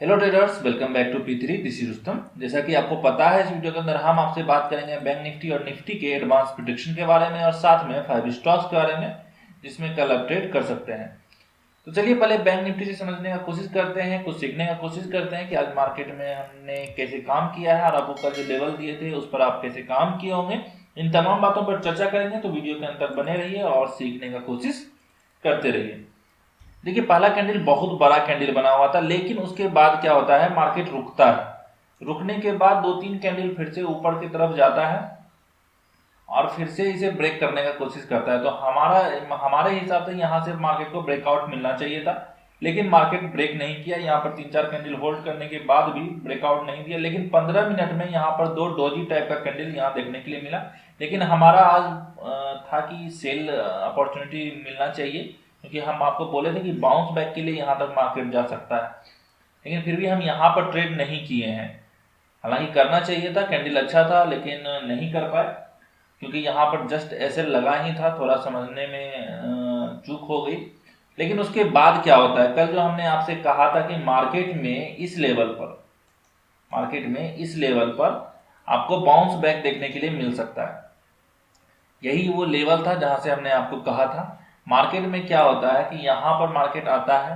Hello traders, welcome back to P3। This is Rustam. जैसा कि आपको पता है, इस वीडियो के अंदर हम आपसे बात करेंगे बैंक निफ्टी और निफ्टी के एडवांस प्रेडिक्शन के बारे में और साथ में 5 स्टॉक्स के बारे में जिसमें कल आप ट्रेड कर सकते हैं। तो चलिए पहले बैंक निफ्टी से समझने का कोशिश करते हैं, कुछ सीखने का कोशिश करते हैं कि आज मार्केट में हमने कैसे काम किया है और आपको कल जो लेवल दिए थे उस पर आप कैसे काम किए होंगे। इन तमाम बातों पर चर्चा करेंगे, तो वीडियो के अंदर बने रहिए और सीखने का कोशिश करते रहिए। देखिए, पहला कैंडल बहुत बड़ा कैंडल बना हुआ था, लेकिन उसके बाद क्या होता है, मार्केट रुकता है। रुकने के बाद दो तीन कैंडल फिर से ऊपर की तरफ जाता है और फिर से इसे ब्रेक करने का कोशिश करता है। तो हमारे हिसाब से यहाँ से मार्केट को ब्रेकआउट मिलना चाहिए था, लेकिन मार्केट ब्रेक नहीं किया। यहाँ पर तीन चार कैंडल होल्ड करने के बाद भी ब्रेकआउट नहीं दिया, लेकिन 15 मिनट में यहाँ पर दो डोजी टाइप का कैंडल यहाँ देखने के लिए मिला। लेकिन हमारा आज था कि सेल अपॉर्चुनिटी मिलना चाहिए, क्योंकि हम आपको बोले थे कि बाउंस बैक के लिए यहाँ तक मार्केट जा सकता है, लेकिन फिर भी हम यहाँ पर ट्रेड नहीं किए हैं। हालांकि करना चाहिए था, कैंडल अच्छा था, लेकिन नहीं कर पाए क्योंकि यहाँ पर जस्ट ऐसे लगा ही था, थोड़ा समझने में चूक हो गई। लेकिन उसके बाद क्या होता है, कल जो हमने आपसे कहा था कि मार्केट में इस लेवल पर आपको बाउंस बैक देखने के लिए मिल सकता है। यही वो लेवल था जहां से हमने आपको कहा था। मार्केट में क्या होता है कि यहाँ पर मार्केट आता है,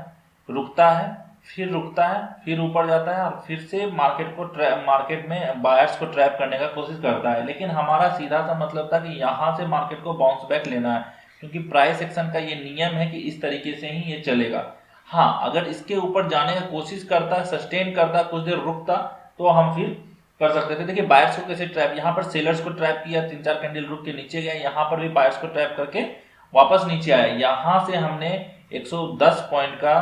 रुकता है, फिर रुकता है, फिर ऊपर जाता है और फिर से मार्केट में बायर्स को ट्रैप करने का कोशिश करता है। लेकिन हमारा सीधा सा मतलब था कि यहाँ से मार्केट को बाउंस बैक लेना है, क्योंकि प्राइस एक्शन का ये नियम है कि इस तरीके से ही ये चलेगा। हाँ, अगर इसके ऊपर जाने का कोशिश करता, सस्टेन करता, कुछ देर रुकता, तो हम फिर कर सकते थे। देखिए बायर्स को कैसे ट्रैप, यहाँ पर सेलर्स को ट्रैप किया, तीन चार कैंडल रुक के नीचे गया, यहाँ पर भी बायर्स को ट्रैप करके वापस नीचे आया। यहाँ से हमने 110 पॉइंट का,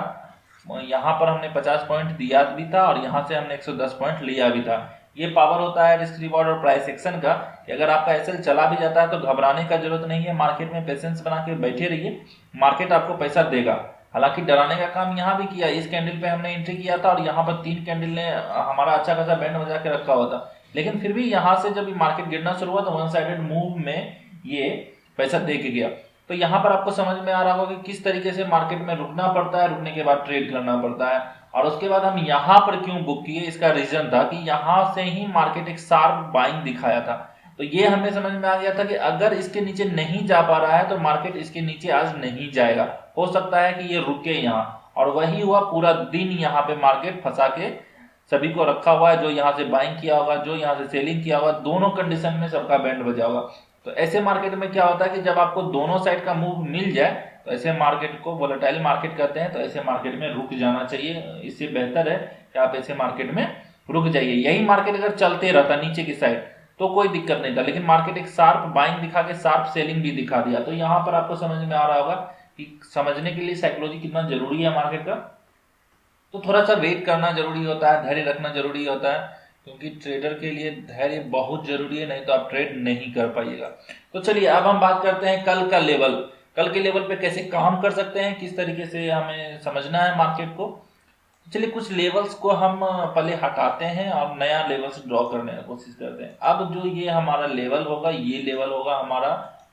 यहाँ पर हमने 50 पॉइंट दिया भी था और यहाँ से हमने 110 पॉइंट लिया भी था। ये पावर होता है रिस्क रिवॉर्ड और प्राइस एक्शन का, कि अगर आपका एसएल चला भी जाता है तो घबराने का जरूरत नहीं है। मार्केट में पेशेंस बना के बैठे रहिए, मार्केट आपको पैसा देगा। हालांकि डराने का काम यहाँ भी किया, इस कैंडल पे हमने एंट्री किया था और यहाँ पर तीन कैंडल ने हमारा अच्छा खासा बैंड बजा के रखा हुआ था, लेकिन फिर भी यहाँ से जब मार्केट गिरना शुरू हुआ तो वन साइडेड मूव में ये पैसा दे के गया। तो यहाँ पर आपको समझ में आ रहा होगा कि किस तरीके से मार्केट में रुकना पड़ता है, रुकने के बाद ट्रेड करना पड़ता है। और उसके बाद हम यहाँ पर क्यों बुक किए, इसका रीजन था कि यहाँ से ही मार्केट एक शार्प बाइंग दिखाया था। तो ये हमें समझ में आ गया था कि अगर इसके नीचे नहीं जा पा रहा है तो मार्केट इसके नीचे आज नहीं जाएगा, हो सकता है कि ये रुके यहाँ। और वही हुआ, पूरा दिन यहाँ पे मार्केट फंसा के सभी को रखा हुआ है। जो यहाँ से बाइंग किया होगा, जो यहाँ से सेलिंग किया होगा, दोनों कंडीशन में सबका बैंड बजा होगा। तो ऐसे मार्केट में क्या होता है कि जब आपको दोनों साइड का मूव मिल जाए तो ऐसे मार्केट को वोलेटाइल मार्केट कहते हैं, तो ऐसे मार्केट में रुक जाना चाहिए। इससे बेहतर है कि आप ऐसे मार्केट में रुक जाइए। यही मार्केट अगर चलते रहता नीचे की साइड तो कोई दिक्कत नहीं था, लेकिन मार्केट एक शार्प बाइंग दिखा के शार्प सेलिंग भी दिखा दिया। तो यहाँ पर आपको समझ में आ रहा होगा कि समझने के लिए साइकोलॉजी कितना जरूरी है मार्केट का। तो थोड़ा सा वेट करना जरूरी होता है, धैर्य रखना जरूरी होता है, क्योंकि ट्रेडर के लिए धैर्य बहुत जरूरी है, नहीं तो आप ट्रेड नहीं कर पाइएगा। तो चलिए अब हम बात करते हैं कल का लेवल। कल के लेवल पे कैसे काम कर सकते हैं, किस तरीके से हमें समझना है मार्केट को। चलिए कुछ लेवल्स को हम पहले हटाते हैं और नया लेवल्स ड्रॉ करने की कोशिश करते हैं। अब जो ये हमारा लेवल होगा, ये लेवल होगा हमारा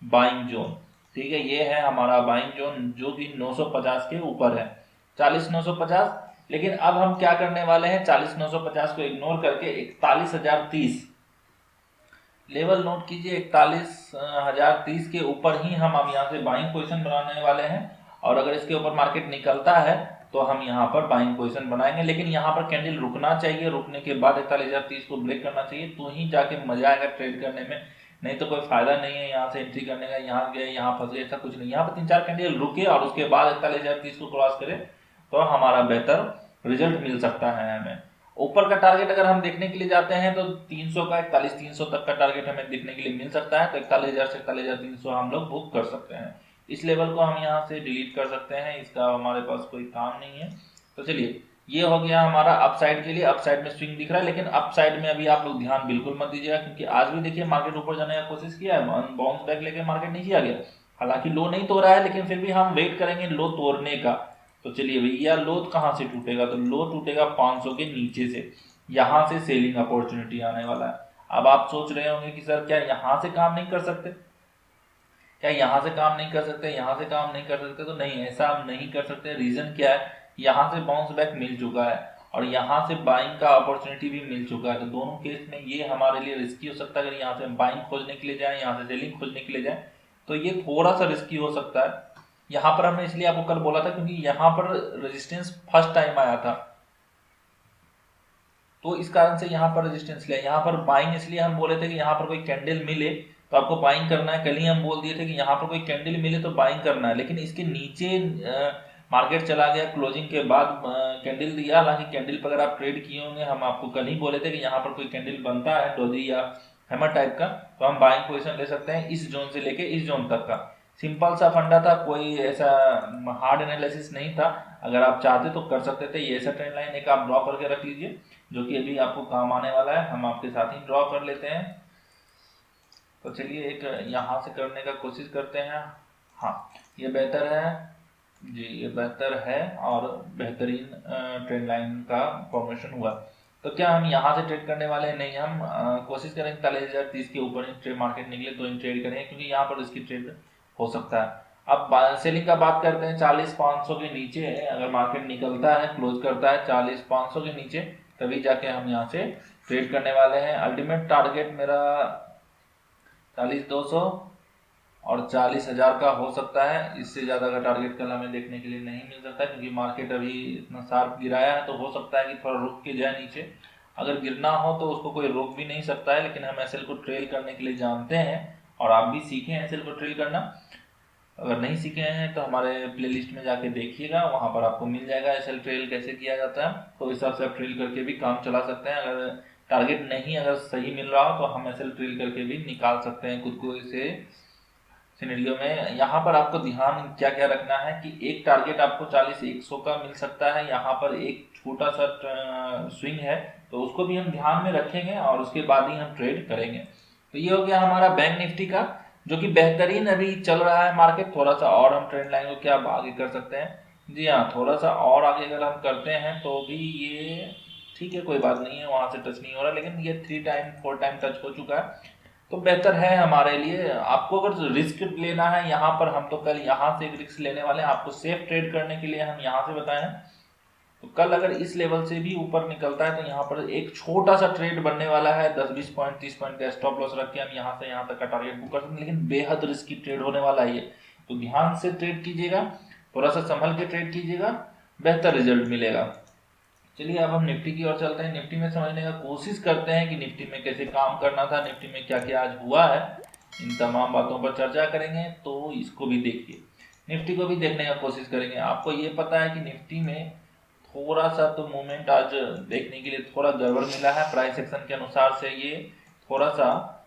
बाइंग जोन। ठीक है, ये है हमारा बाइंग जोन जो कि 950 के ऊपर है, 40,950। लेकिन अब हम क्या करने वाले हैं, 40,950 को इग्नोर करके 41,030 लेवल नोट कीजिए। 41,030 के ऊपर ही हम अब यहाँ से बाइंग पोजीशन बनाने वाले हैं। और अगर इसके ऊपर मार्केट निकलता है तो हम यहाँ पर बाइंग पोजीशन बनाएंगे, लेकिन यहाँ पर कैंडल रुकना चाहिए, रुकने के बाद 41,030 को ब्रेक करना चाहिए, तो ही जाके मजा आएगा ट्रेड करने में। नहीं तो कोई फायदा नहीं है यहाँ से एंट्री करने का, यहाँ गए यहाँ फंस गए, ऐसा कुछ नहीं। यहाँ पर तीन चार कैंडल रुके और उसके बाद 41,030 को क्रॉस करे तो हमारा बेहतर रिजल्ट मिल सकता है हमें। ऊपर का टारगेट अगर हम देखने के लिए जाते हैं तो 300 का 41,300 तक का टारगेट हमें देखने के लिए मिल सकता है। तो 41,000 से 41,300 हम लोग बुक कर सकते हैं। इस लेवल को हम यहाँ से डिलीट कर सकते हैं, इसका हमारे पास कोई काम नहीं है। तो चलिए, ये हो गया हमारा अपसाइड के लिए। अपसाइड में स्विंग दिख रहा है, लेकिन अपसाइड में अभी आप लोग ध्यान बिल्कुल मत दीजिएगा, क्योंकि आज भी देखिए मार्केट ऊपर जाने का कोशिश किया है, बाउंस बैक लेके मार्केट नीचे आ गया। हालांकि लो नहीं तोड़ा है, लेकिन फिर भी हम वेट करेंगे लो तोड़ने का। तो चलिए भैया, लो कहाँ से टूटेगा, तो लो टूटेगा 500 के नीचे से, यहाँ से सेलिंग अपॉर्चुनिटी आने वाला है। अब आप सोच रहे होंगे कि सर क्या यहाँ से काम नहीं कर सकते, क्या यहाँ से काम नहीं कर सकते, यहाँ से काम नहीं कर सकते? तो नहीं, ऐसा आप नहीं कर सकते। रीजन क्या है, यहाँ से बाउंस बैक मिल चुका है और यहाँ से बाइंग का अपॉर्चुनिटी भी मिल चुका है। तो दोनों केस में ये हमारे लिए रिस्की हो सकता है। अगर यहाँ से हम बाइंग खोजने के लिए जाएं, यहाँ से सेलिंग खोजने के लिए जाएं, तो ये थोड़ा सा रिस्की हो सकता है। यहाँ पर हमने इसलिए आपको कल बोला था क्योंकि यहाँ पर रेजिस्टेंस फर्स्ट टाइम आया था, तो इस कारण से यहाँ पर रेजिस्टेंस लिया। यहाँ पर बाइंग इसलिए हम बोले थे कि यहाँ पर कोई कैंडल मिले तो आपको बाइंग करना है। कल ही हम बोल दिए थे कि यहाँ पर कोई कैंडल मिले तो बाइंग करना है, लेकिन इसके नीचे मार्केट चला गया, क्लोजिंग के बाद कैंडल दिया। हालांकि कैंडल पर अगर आप ट्रेड किए होंगे, हम आपको कल ही बोले थे कि यहाँ पर कोई कैंडल बनता है डोजी या हैमर टाइप का, तो हम बाइंग पोजिशन ले सकते हैं इस जोन से लेके इस जोन तक का। सिंपल सा फंडा था, कोई ऐसा हार्ड एनालिसिस नहीं था। अगर आप चाहते तो कर सकते थे। ये ऐसा ट्रेंड लाइन एक आप ड्रॉ करके रख लीजिए जो कि अभी आपको काम आने वाला है। हम आपके साथ ही ड्रॉ कर लेते हैं। तो चलिए एक यहाँ से करने का कोशिश करते हैं। हाँ, ये बेहतर है जी, ये बेहतर है और बेहतरीन ट्रेंड लाइन का फॉर्मेशन हुआ। तो क्या हम यहाँ से ट्रेड करने वाले हैं? नहीं, हम कोशिश करेंगे 40,030 के ऊपर ही ट्रेड मार्केट निकले तो इन ट्रेड करेंगे, क्योंकि यहाँ पर इसकी ट्रेड हो सकता है। अब सेलिंग का बात करते हैं। 40,500 के नीचे अगर मार्केट निकलता है, क्लोज करता है 40,500 के नीचे, तभी जाके हम यहाँ से ट्रेड करने वाले हैं। अल्टीमेट टारगेट मेरा 40,200 और 40,000 का हो सकता है। इससे ज़्यादा का टारगेट कल हमें देखने के लिए नहीं मिल सकता, क्योंकि मार्केट अभी इतना शार्प गिराया है। तो हो सकता है कि थोड़ा रुक के जाए नीचे। अगर गिरना हो तो उसको कोई रोक भी नहीं सकता है, लेकिन हम एसएल को ट्रेल करने के लिए जानते हैं और आप भी सीखें एसएल को ट्रेल करना। अगर नहीं सीखे हैं तो हमारे प्लेलिस्ट में जाके देखिएगा, वहाँ पर आपको मिल जाएगा एसएल ट्रेल कैसे किया जाता है। तो इस हिसाब से आप ट्रेल करके भी काम चला सकते हैं। अगर टारगेट नहीं अगर सही मिल रहा हो तो हम एसएल ट्रेल करके भी निकाल सकते हैं खुद को इसे सिनेरियो में। यहाँ पर आपको ध्यान क्या क्या रखना है कि एक टारगेट आपको 40,100 का मिल सकता है। यहाँ पर एक छोटा सा स्विंग है, तो उसको भी हम ध्यान में रखेंगे और उसके बाद ही हम ट्रेड करेंगे। तो ये हो गया हमारा बैंक निफ्टी का, जो कि बेहतरीन अभी चल रहा है मार्केट। थोड़ा सा और हम ट्रेंड लाइन को क्या आगे कर सकते हैं? जी हाँ, थोड़ा सा और आगे अगर हम करते हैं तो भी ये ठीक है, कोई बात नहीं है, वहां से टच नहीं हो रहा, लेकिन ये 3 टाइम 4 टाइम टच हो चुका है, तो बेहतर है हमारे लिए। आपको अगर रिस्क लेना है यहाँ पर, हम तो कल यहाँ से एक रिस्क लेने वाले हैं आपको सेफ ट्रेड करने के लिए, हम यहाँ से बताए हैं। तो कल अगर इस लेवल से भी ऊपर निकलता है तो यहाँ पर एक छोटा सा ट्रेड बनने वाला है। 10-20 पॉइंट 30 पॉइंट का स्टॉप लॉस रख के हम यहाँ से यहाँ तक का टारगेट बुक कर सकते हैं, लेकिन बेहद रिस्की ट्रेड होने वाला है ये। तो ध्यान से ट्रेड कीजिएगा, थोड़ा सा संभल के ट्रेड कीजिएगा, बेहतर रिजल्ट मिलेगा। चलिए अब हम निफ्टी की ओर चलते हैं। निफ्टी में समझने का कोशिश करते हैं कि निफ्टी में कैसे काम करना था, निफ्टी में क्या क्या आज हुआ है, इन तमाम बातों पर चर्चा करेंगे। तो इसको भी देखिए, निफ्टी को भी देखने का कोशिश करेंगे। आपको ये पता है कि निफ्टी में थोड़ा सा तो मूवमेंट आज देखने के लिए थोड़ा गड़बड़ मिला है। प्राइस एक्शन के अनुसार से ये थोड़ा सा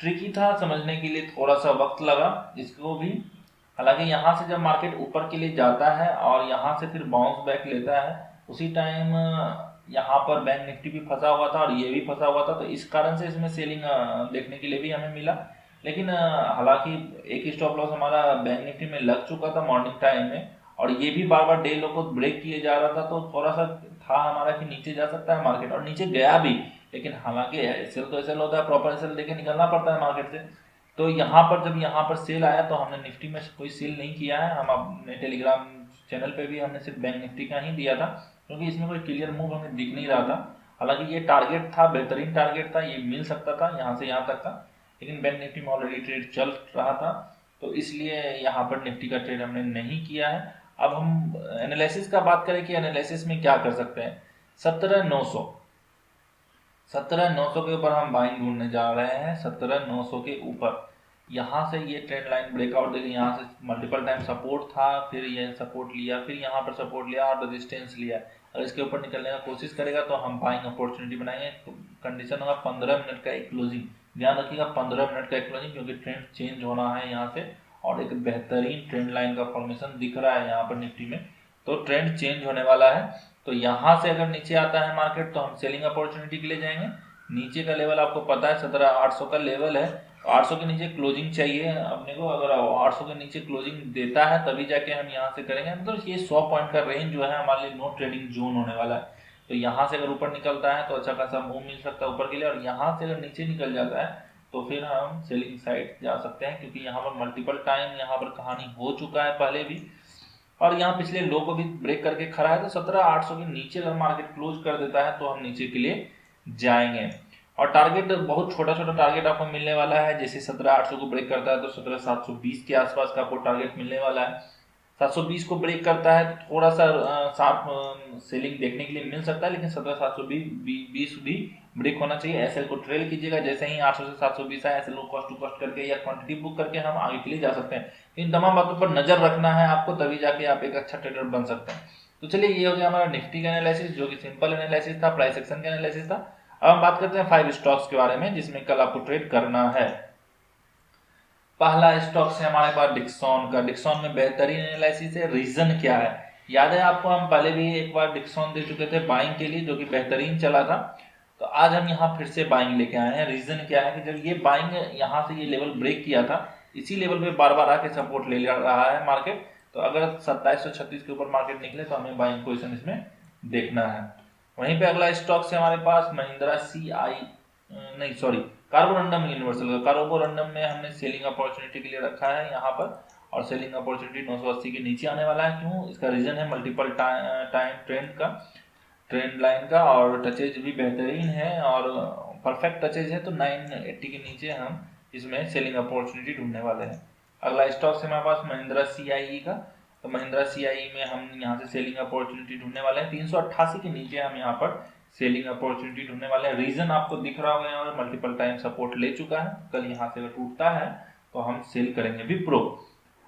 ट्रिकी था, समझने के लिए थोड़ा सा वक्त लगा इसको भी। हालांकि यहाँ से जब मार्केट ऊपर के लिए जाता है और यहाँ से फिर बाउंस बैक लेता है, उसी टाइम यहाँ पर बैंक निफ्टी भी फंसा हुआ था और ये भी फंसा हुआ था, तो इस कारण से इसमें सेलिंग देखने के लिए भी हमें मिला। लेकिन हालांकि एक स्टॉप लॉस हमारा बैंक निफ्टी में लग चुका था मॉर्निंग टाइम में, और ये भी बार बार डे लो को ब्रेक किए जा रहा था, तो थोड़ा सा था हमारा कि नीचे जा सकता है मार्केट, और नीचे गया भी। लेकिन हालांकि एसएल तो एसएल होता है, प्रॉपर एसएल देके निकलना पड़ता है मार्केट से। तो यहाँ पर जब यहाँ पर सेल आया तो हमने निफ्टी में कोई सेल नहीं किया है। हम अपने टेलीग्राम चैनल पे भी हमने सिर्फ बैंक निफ्टी का ही दिया था, क्योंकि इसमें कोई क्लियर मूव हमें दिख नहीं रहा था। हालांकि ये टारगेट था, बेहतरीन टारगेट था, ये मिल सकता था यहाँ से यहाँ तक का, लेकिन बैंक निफ्टी में ऑलरेडी ट्रेड चल रहा था, तो इसलिए यहाँ पर निफ्टी का ट्रेड हमने नहीं किया है। अब हम एनालिसिस का बात करें कि एनालिसिस में क्या कर सकते हैं। 17,900 के ऊपर हम बाइंग ढूंढने जा रहे हैं। 17,900 के ऊपर यहाँ से ये ट्रेंड लाइन ब्रेकआउट देगी। यहाँ से मल्टीपल टाइम सपोर्ट था, फिर ये सपोर्ट लिया, फिर यहाँ पर सपोर्ट लिया और रेजिस्टेंस लिया। अगर इसके ऊपर निकलने का कोशिश करेगा तो हम बाइंग अपॉर्चुनिटी बनाएंगे। कंडीशन होगा 15 मिनट का एक क्लोजिंग, ध्यान रखिएगा 15 मिनट का एक क्लोजिंग, क्योंकि ट्रेंड चेंज होना है यहाँ से, और एक बेहतरीन ट्रेंड लाइन का फॉर्मेशन दिख रहा है यहाँ पर निफ्टी में, तो ट्रेंड चेंज होने वाला है। तो यहाँ से अगर नीचे आता है मार्केट तो हम सेलिंग अपॉर्चुनिटी के लिए जाएंगे। नीचे का लेवल आपको पता है 17,800 का लेवल है, 800 के नीचे क्लोजिंग चाहिए अपने को। अगर 800 के नीचे क्लोजिंग देता है तभी जाके हम यहाँ से करेंगे। मतलब ये 100 पॉइंट का रेंज जो है हमारे लिए नो ट्रेडिंग जोन होने वाला है। तो यहाँ से अगर ऊपर निकलता है तो अच्छा खासा मूव मिल सकता है ऊपर के लिए, और यहाँ से अगर नीचे निकल जाता है तो फिर हम सेलिंग साइड जा सकते हैं, क्योंकि यहाँ पर मल्टीपल टाइम यहाँ पर कहानी हो चुका है पहले भी। और यहाँ पिछले लो को भी ब्रेक करके खड़ा है, तो 17,800 के नीचे अगर मार्केट क्लोज कर देता है तो हम नीचे के लिए जाएंगे। और टारगेट बहुत छोटा छोटा टारगेट आपको मिलने वाला है, जैसे 17,800 को ब्रेक करता है तो 17,720 के आसपास का आपको टारगेट मिलने वाला है। 720 को ब्रेक करता है तो थोड़ा सा शार्प सेलिंग देखने के लिए मिल सकता है, लेकिन 17,720 भी ब्रेक होना चाहिए। एसएल को ट्रेल कीजिएगा, जैसे ही 800 से 720 आए एसएल को कॉस्ट टू कॉस्ट करके या क्वांटिटी बुक करके हम आगे के लिए जा सकते हैं। इन तमाम बातों पर नजर रखना है आपको, तभी जाके आप एक अच्छा ट्रेडर बन सकते हैं। तो चलिए, ये हो गया हमारा निफ्टी का एनालिसिस, जो कि सिंपल एनालिसिस था, प्राइस एक्शन का एनालिसिस था। अब हम बात करते हैं 5 स्टॉक्स के बारे में जिसमें कल आपको ट्रेड करना है। पहला स्टॉक है हमारे पास डिक्सॉन का। डिक्सॉन में बेहतरीन एनालिसिस है। रीजन क्या है, याद है आपको, हम पहले भी एक बार डिक्सॉन दे चुके थे बाइंग के लिए, जो कि बेहतरीन चला था। तो आज हम यहाँ फिर से बाइंग लेके आए हैं। रीजन क्या है कि जब ये बाइंग यहाँ से ये लेवल ब्रेक किया था, इसी लेवल पे बार बार आके सपोर्ट ले रहा है मार्केट। तो अगर 2736 के ऊपर मार्केट निकले तो हमें बाइंग पोजिशन इसमें देखना है। वहीं पे अगला स्टॉक है हमारे पास महिंद्रा नहीं सॉरी कार्बोरंडम यूनिवर्सल का। कार्बोरंडम में हमने सेलिंग अपॉर्चुनिटी के लिए रखा है यहाँ पर, और सेलिंग अपॉर्चुनिटी 980 के नीचे आने वाला है। क्यों, इसका रीजन है मल्टीपल टाइम ट्रेंड लाइन का, और टचेज भी बेहतरीन है और परफेक्ट टचेज है। तो 980 के नीचे हम इसमें सेलिंग अपॉर्चुनिटी ढूंढने वाले हैं। अगला स्टॉक है हमारे पास महिंद्रा सीआईई का। तो महिंद्रा सीआईई में हम यहाँ से सेलिंग अपॉर्चुनिटी ढूंढने वाले हैं। 388 के नीचे हम यहाँ पर सेलिंग अपॉर्चुनिटी ढूंढने वाले हैं। रीजन आपको दिख रहा होगा, यहाँ मल्टीपल टाइम सपोर्ट ले चुका है। कल यहाँ से अगर टूटता है तो हम सेल करेंगे। विप्रो,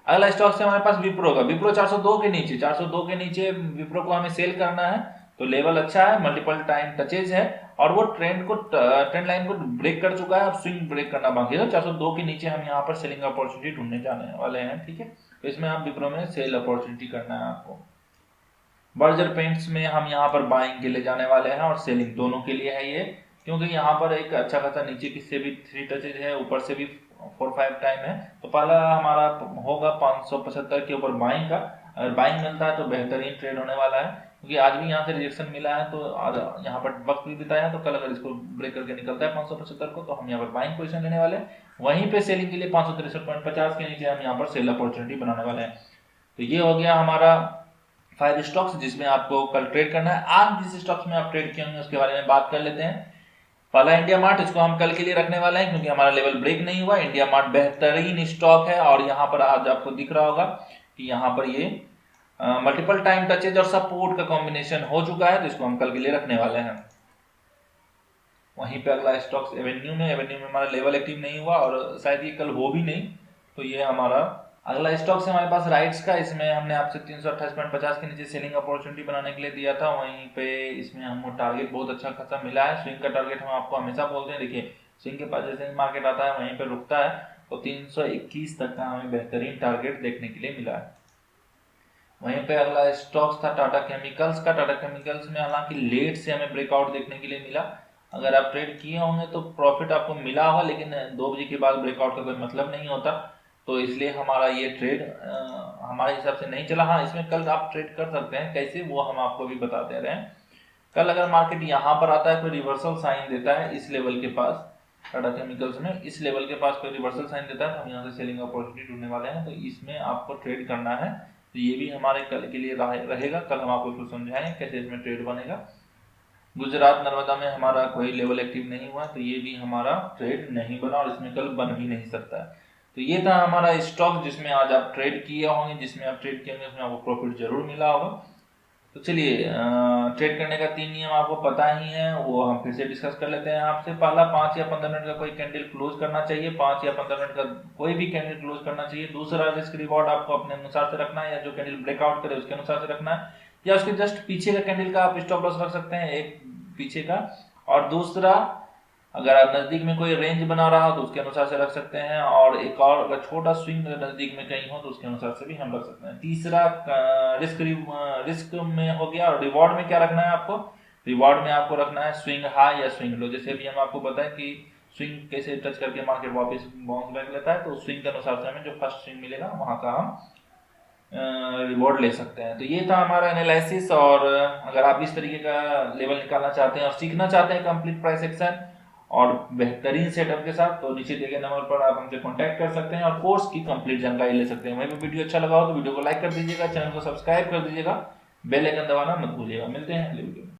अगला स्टॉक है हमारे पास विप्रो का। विप्रो 402 के नीचे, 402 के नीचे विप्रो को हमें सेल करना है। तो लेवल अच्छा है, मल्टीपल टाइम टचेज है, और वो ट्रेंड लाइन को ब्रेक कर चुका है। अब स्विंग ब्रेक करना बाकी है। तो 402 के नीचे हम यहाँ पर सेलिंग अपॉर्चुनिटी ढूंढने जाने वाले हैं। ठीक है, तो इसमें आप विप्रो में सेल अपॉर्चुनिटी करना है आपको। बर्जर पेंट्स में हम यहाँ पर बाइंग के लिए जाने वाले हैं और सेलिंग दोनों के लिए है ये, क्योंकि यहाँ पर एक अच्छा खासा नीचे की से भी 3 टचेज है, ऊपर से भी 4-5 टाइम है। तो पहला हमारा होगा 575 के ऊपर बाइंग का। अगर बाइंग मिलता है तो बेहतरीन ट्रेड होने वाला है, क्योंकि आज भी यहाँ से रिजेक्शन मिला है। तो आज यहाँ पर वक्त भी बिताया है, तो कल अगर इसको ब्रेक करके निकलता है 575 को, तो हम यहाँ पर बाइंग पोजिशन लेने वाले हैं। वहीं पे सेलिंग के लिए 563.50 के नीचे हम यहाँ पर सेल अपॉर्चुनिटी बनाने वाले हैं। तो ये हो गया हमारा 5 स्टॉक्स जिसमें आपको कल ट्रेड करना है। आज जिस स्टॉक्स में आप ट्रेड किए होंगे उसके बारे में बात कर लेते हैं। पहला इंडिया मार्ट, इसको हम कल के लिए रखने वाले हैं क्योंकि हमारा लेवल ब्रेक नहीं हुआ। इंडिया मार्ट बेहतरीन स्टॉक है, और यहाँ पर आज आपको दिख रहा होगा कि यहाँ पर ये मल्टीपल टाइम टचेज और सपोर्ट का कॉम्बिनेशन हो चुका है, तो इसको हम कल के लिए रखने वाले हैं। वहीं पे अगला स्टॉक्स एवेन्यू में हमारा लेवल एक्टिव नहीं हुआ और शायद ये कल हो भी नहीं, तो ये हमारा अगला स्टॉक है हमारे पास राइट्स का। इसमें हमने आपसे 328.50 के नीचे सेलिंग अपॉर्चुनिटी बनाने के लिए दिया था। वहीं पे इसमें हमको टारगेट बहुत अच्छा खासा मिला है। स्विंग का टारगेट हम आपको हमेशा बोलते हैं, देखिए स्विंग के पास जैसे ही मार्केट आता है वहीं पे रुकता है, तो 321 तक का हमें बेहतरीन टारगेट देखने के लिए मिला है। वहीं पे अगला स्टॉक्स था टाटा केमिकल्स का। टाटा केमिकल्स में हालांकि लेट से हमें ब्रेकआउट देखने के लिए मिला। अगर आप ट्रेड किए होंगे तो प्रॉफिट आपको मिला होगा, लेकिन 2 बजे के बाद ब्रेकआउट का कोई मतलब नहीं होता, तो इसलिए हमारा ये ट्रेड हमारे हिसाब से नहीं चला। हाँ, इसमें कल आप ट्रेड कर सकते हैं, कैसे वो हम आपको भी बता दे रहे हैं। कल अगर मार्केट यहाँ पर आता है, कोई रिवर्सल साइन देता है इस लेवल के पास, टाटा केमिकल्स में इस लेवल के पास कोई रिवर्सल साइन देता है, तो हम यहाँ से सेलिंग अपॉर्चुनिटी ढूंढने वाले हैं। तो इसमें आपको ट्रेड करना है, तो ये भी हमारे कल के लिए रहेगा। कल हम आपको इसको समझाएंगे कैसे इसमें ट्रेड बनेगा। गुजरात नर्मदा में हमारा कोई लेवल एक्टिव नहीं हुआ, तो ये भी हमारा ट्रेड नहीं बना और इसमें कल बन भी नहीं सकता है। तो ये था हमारा स्टॉक जिसमें आज आप ट्रेड किए होंगे, जिसमें आप ट्रेड किए होंगे उसमें आपको प्रॉफिट जरूर मिला होगा। तो चलिए, ट्रेड करने का 3 नियम आपको पता ही है, वो हम फिर से डिस्कस कर लेते हैं आपसे। पहला, 5 या 15 मिनट का कोई कैंडल क्लोज करना चाहिए। 5 या 15 मिनट का कोई भी कैंडल क्लोज करना चाहिए। दूसरा, रिस्क रिवॉर्ड आपको अपने अनुसार से रखना है, या जो कैंडल ब्रेकआउट करे उसके अनुसार से रखना है, या उसके जस्ट पीछे का कैंडल का आप स्टॉप लॉस रख सकते हैं, एक पीछे का। और दूसरा, अगर आप नजदीक में कोई रेंज बना रहा हो तो उसके अनुसार से रख सकते हैं, और एक और अगर छोटा स्विंग नजदीक में कहीं हो तो उसके अनुसार से भी हम रख सकते हैं। तीसरा, रिस्क में हो गया। और रिवॉर्ड में क्या रखना है आपको, रिवॉर्ड में आपको रखना है स्विंग हाई या स्विंग लो। जैसे भी हम आपको बताएं कि स्विंग कैसे टच करके मार्केट वापस बाउंस बैक लेता है, तो स्विंग के अनुसार से हमें जो फर्स्ट स्विंग मिलेगा वहां का हम रिवॉर्ड ले सकते हैं। तो ये था हमारा एनालिसिस। और अगर आप इस तरीके का लेवल निकालना चाहते हैं और सीखना चाहते हैं कंप्लीट प्राइस एक्शन और बेहतरीन सेटअप के साथ। तो नीचे दिए गए नंबर पर आप हमसे कांटेक्ट कर सकते हैं और कोर्स की कंप्लीट जानकारी ले सकते हैं। वहीं पे वीडियो अच्छा लगा हो तो वीडियो को लाइक कर दीजिएगा, चैनल को सब्सक्राइब कर दीजिएगा, बेल आइकन दबाना मत भूलिएगा। मिलते हैं अगले वीडियो में।